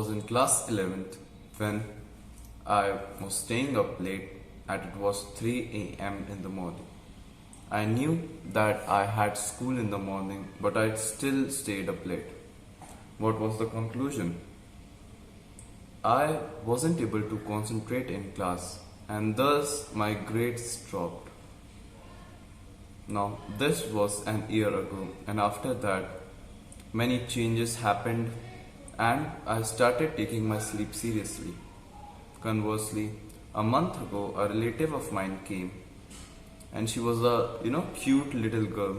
was in class 11th when I was staying up late and it was 3 a.m. in the morning. I knew that I had school in the morning, but I still stayed up late. What was the conclusion? I wasn't able to concentrate in class and thus my grades dropped. Now, this was an year ago, and after that, many changes happened, and I started taking my sleep seriously. Conversely, a month ago, a relative of mine came, and she was a cute little girl,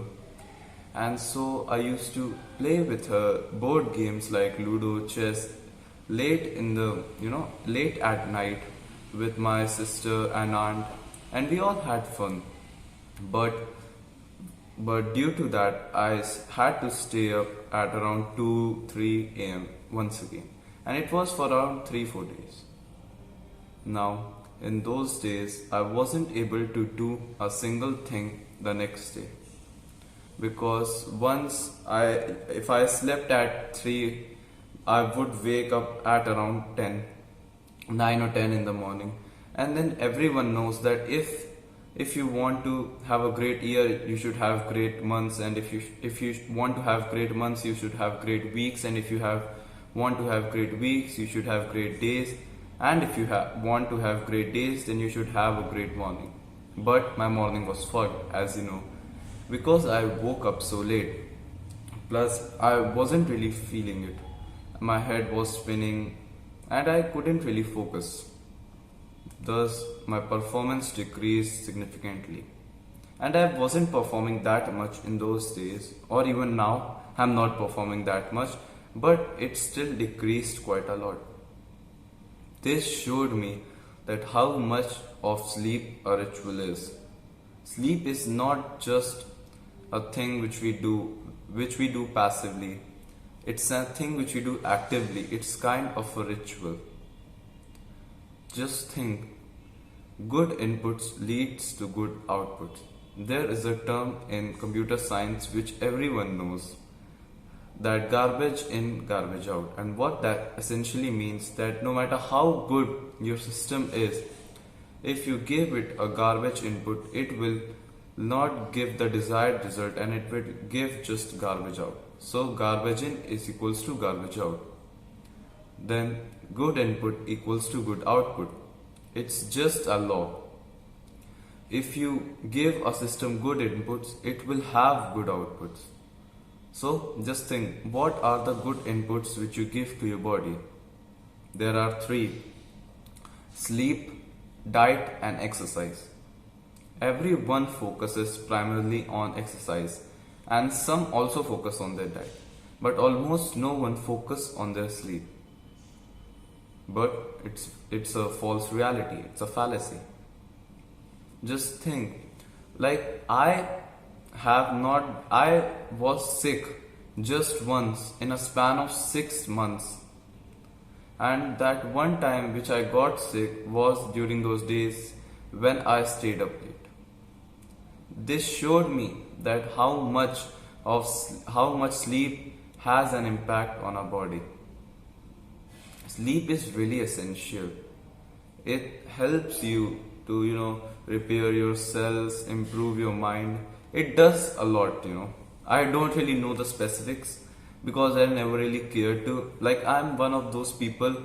and so I used to play with her board games like Ludo, chess, late at night with my sister and aunt, and we all had fun. But due to that, had to stay up at around 2-3 a.m. once again, and it was for around 3-4 days. Now, in those days, I wasn't able to do a single thing the next day because if I slept at 3, I would wake up at around 9 or 10 in the morning, and then everyone knows that if you want to have a great year, you should have great months, and if you want to have great months, you should have great weeks, and if you want to have great weeks, you should have great days, and if you want to have great days, then you should have a great morning. But my morning was fucked, as you know, because I woke up so late. Plus, I wasn't really feeling it. My head was spinning, and I couldn't really focus. Thus, my performance decreased significantly. And I wasn't performing that much in those days, or even now, I'm not performing that much, but it still decreased quite a lot. This showed me that how much of sleep a ritual is. Sleep is not just a thing which we do passively. It's a thing which we do actively. It's kind of a ritual. Just think, good inputs leads to good outputs. There is a term in computer science which everyone knows, that garbage in, garbage out. And what that essentially means that no matter how good your system is, if you give it a garbage input, it will not give the desired result and it will give just garbage out. So garbage in is equals to garbage out. Then good input equals to good output. It's just a law. If you give a system good inputs, it will have good outputs. So just think, what are the good inputs which you give to your body? There are 3: sleep, diet and exercise. Everyone focuses primarily on exercise and some also focus on their diet, but almost no one focus on their sleep. But it's a false reality, it's a fallacy. Just think, like I was sick just once in a span of 6 months, and that one time which I got sick was during those days when I stayed up late. This showed me that how much sleep has an impact on our body. Sleep is really essential. It helps you to repair your cells, improve your mind. It does a lot. I don't really know the specifics because I never really cared to. Like, I'm one of those people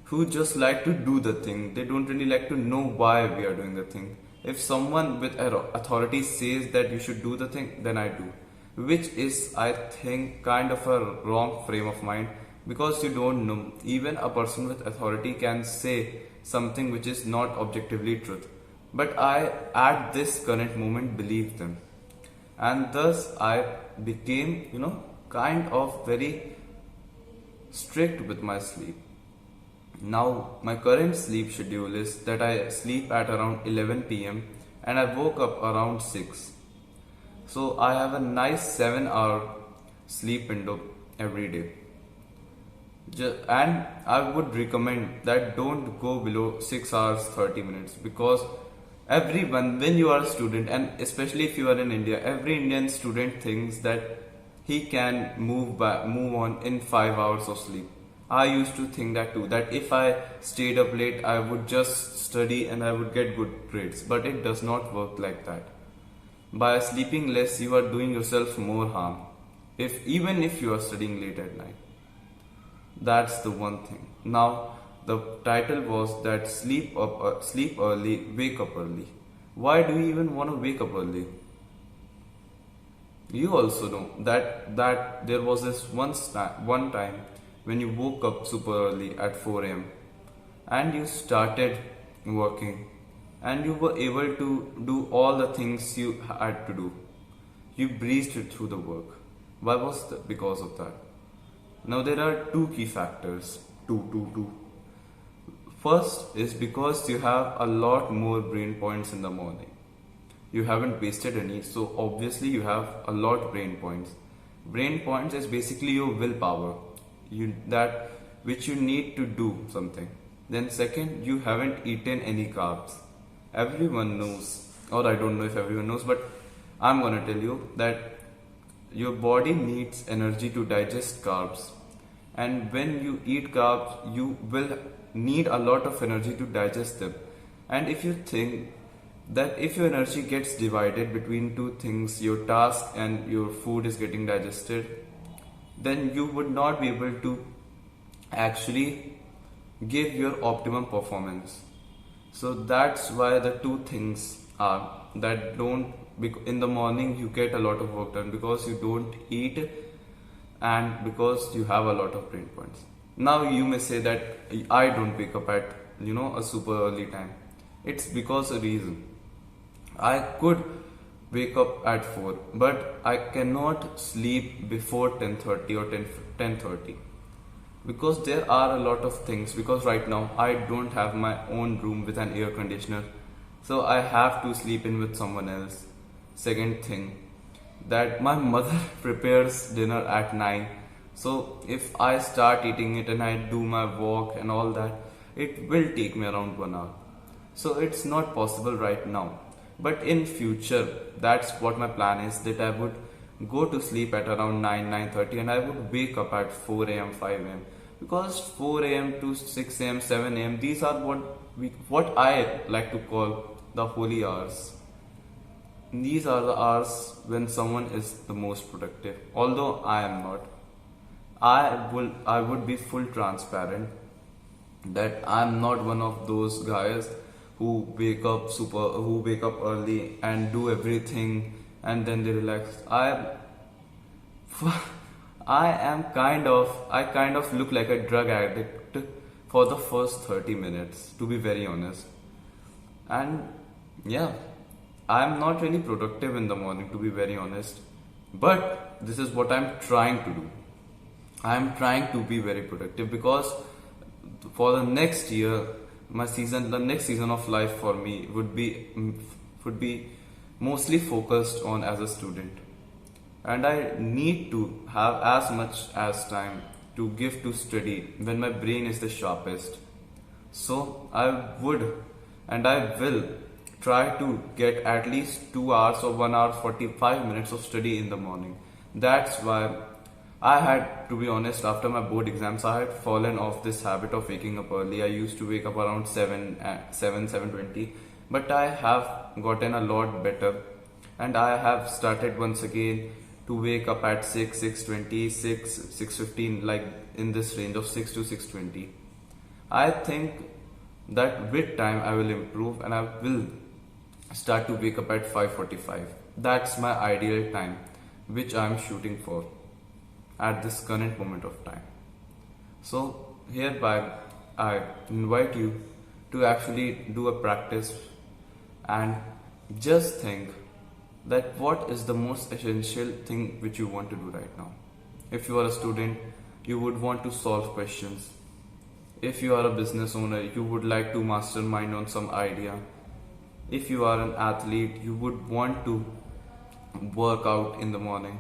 who just like to do the thing. They don't really like to know why we are doing the thing. If someone with authority says that you should do the thing, then I do. Which is, I think, kind of a wrong frame of mind, because you don't know. Even a person with authority can say something which is not objectively truth. But I, at this current moment, believe them. And thus I became, kind of very strict with my sleep. Now, my current sleep schedule is that I sleep at around 11 p.m. and I woke up around 6. So I have a nice 7-hour sleep window every day. And I would recommend that don't go below 6 hours 30 minutes, because everyone, when you are a student, and especially if you are in India, every Indian student thinks that he can move on in 5 hours of sleep. I used to think that too, that if I stayed up late, I would just study and I would get good grades. But it does not work like that. By sleeping less, you are doing yourself more harm. Even if you are studying late at night. That's the one thing. Now, the title was that sleep early, wake up early. Why do you even want to wake up early? You also know that there was this one time when you woke up super early at 4 a.m. and you started working and you were able to do all the things you had to do. You breezed it through the work. Why was that? Because of that. Now there are two key factors. Two. First is because you have a lot more brain points in the morning. You haven't wasted any, so obviously you have a lot brain points. Brain points is basically your willpower, that which you need to do something. Then second, you haven't eaten any carbs. Everyone knows, or I don't know if everyone knows, but I'm gonna tell you that your body needs energy to digest carbs, and when you eat carbs, you will need a lot of energy to digest them. And if you think that if your energy gets divided between two things, your task and your food is getting digested, then you would not be able to actually give your optimum performance. So that's why the two things are that in the morning you get a lot of work done because you don't eat and because you have a lot of brain points. Now you may say that I don't wake up at a super early time. It's because a reason. I could wake up at 4, but I cannot sleep before 10:30 or 10:30 because there are a lot of things. Because right now I don't have my own room with an air conditioner, so I have to sleep in with someone else. Second thing, that my mother prepares dinner at 9, so if I start eating it and I do my walk and all that, it will take me around 1 hour. So it's not possible right now. But in future, that's what my plan is, that I would go to sleep at around 9:30 and I would wake up at 4 a.m., 5 a.m. Because 4 a.m. to 6 a.m., 7 a.m., these are what I like to call the holy hours. These are the hours when someone is the most productive. Although I am not. I would be full transparent that I'm not one of those guys who wake up early and do everything and then they relax. I kind of look like a drug addict for the first 30 minutes, to be very honest. And yeah, I'm not really productive in the morning, to be very honest. But this is what I'm trying to do. I'm trying to be very productive because for the next year, the next season of life for me would be mostly focused on as a student, and I need to have as much as time to give to study when my brain is the sharpest. So I would and I will try to get at least 2 hours or 1 hour 45 minutes of study in the morning. That's why I had, to be honest, after my board exams, I had fallen off this habit of waking up early. I used to wake up around 7:20, but I have gotten a lot better, and I have started once again to wake up at 6, 6:20, 6:15, like in this range of 6 to 6:20. I think that with time I will improve and I will start to wake up at 5:45. That's my ideal time, which I am shooting for at this current moment of time. So hereby I invite you to actually do a practice and just think that what is the most essential thing which you want to do right now. If you are a student, you would want to solve questions. If you are a business owner, you would like to mastermind on some idea. If you are an athlete, you would want to work out in the morning.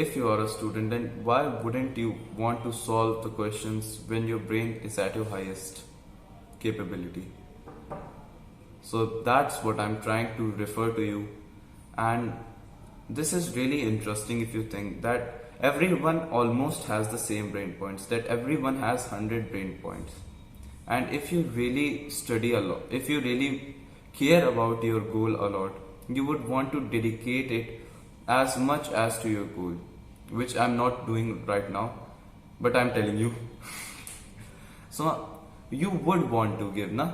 If you are a student, then why wouldn't you want to solve the questions when your brain is at your highest capability? So that's what I'm trying to refer to you. And this is really interesting if you think that everyone almost has the same brain points, that everyone has 100 brain points. And if you really study a lot, if you really care about your goal a lot, you would want to dedicate it as much as to your goal, which I'm not doing right now, but I'm telling you. So you would want to give, na?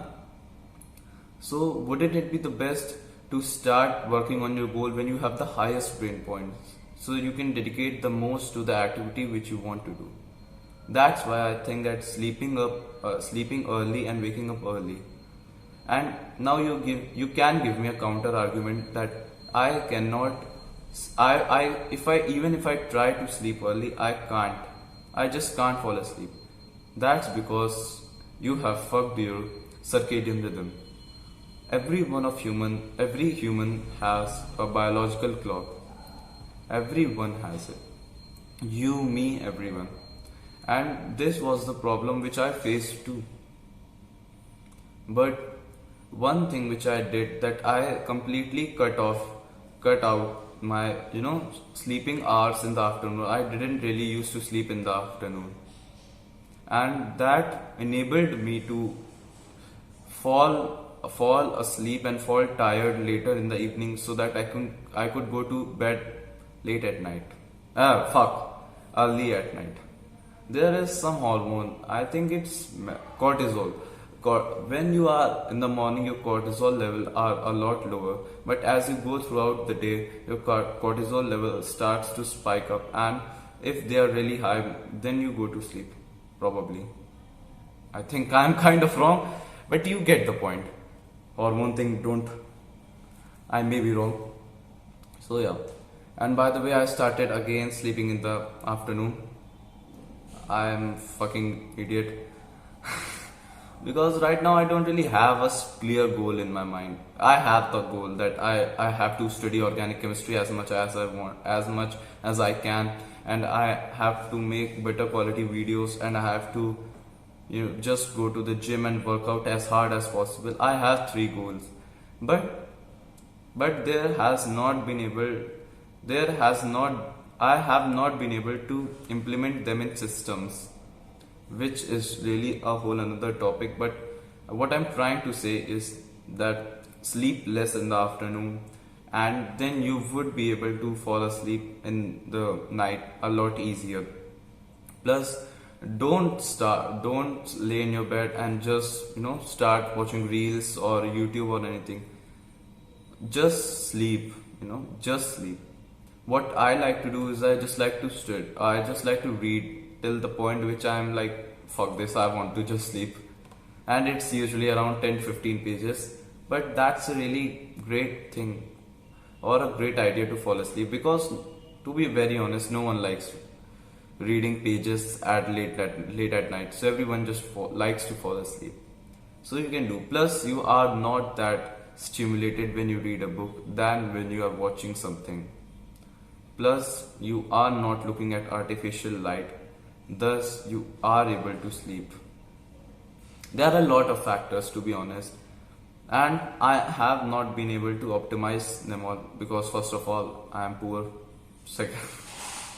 So wouldn't it be the best to start working on your goal when you have the highest brain points, so you can dedicate the most to the activity which you want to do? That's why I think that sleeping early and waking up early. And now you can give me a counter argument that I cannot, even if I try to sleep early, I just can't fall asleep. That's because you have fucked your circadian rhythm. Every human has a biological clock. Everyone has it. You, me, everyone. And this was the problem which I faced too. But one thing which I did, that I completely cut out my, sleeping hours in the afternoon. I didn't really used to sleep in the afternoon. And that enabled me to fall asleep and fall tired later in the evening, so that I could go to bed late at night. Early at night. There is some hormone, I think it's cortisol. When you are in the morning, your cortisol level are a lot lower, but as you go throughout the day, your cortisol level starts to spike up, and if they are really high, then you go to sleep, probably. I think I'm kind of wrong, but you get the point. Hormone thing, I may be wrong. So yeah. And by the way, I started again sleeping in the afternoon. I am fucking idiot. Because right now I don't really have a clear goal in my mind. I have the goal that I have to study organic chemistry as much as I want, as much as I can, and I have to make better quality videos, and I have to just go to the gym and work out as hard as possible. I have 3 goals. But I have not been able to implement them in systems, which is really a whole another topic. But what I'm trying to say is that sleep less in the afternoon, and then you would be able to fall asleep in the night a lot easier. Plus, don't lay in your bed and just start watching reels or YouTube or anything. Just sleep. Just sleep. What I like to do is I just like to read till the point which I'm like, fuck this, I want to just sleep. And it's usually around 10-15 pages. But that's a really great thing, or a great idea to fall asleep, because to be very honest, no one likes reading pages at late at night. So everyone just likes to fall asleep. So you can do. Plus, you are not that stimulated when you read a book than when you are watching something. Plus, you are not looking at artificial light. Thus, you are able to sleep. There are a lot of factors, to be honest, and I have not been able to optimize them all, because first of all, I am poor. Second,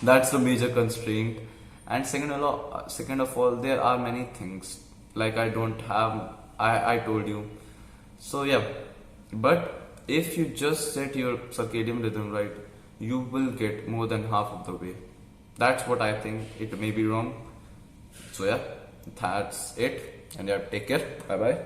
that's the major constraint. And second of all, there are many things like I don't have. I told you. So yeah, but if you just set your circadian rhythm right, you will get more than half of the way. That's what I think. It may be wrong. So yeah, that's it. And yeah, take care. Bye bye.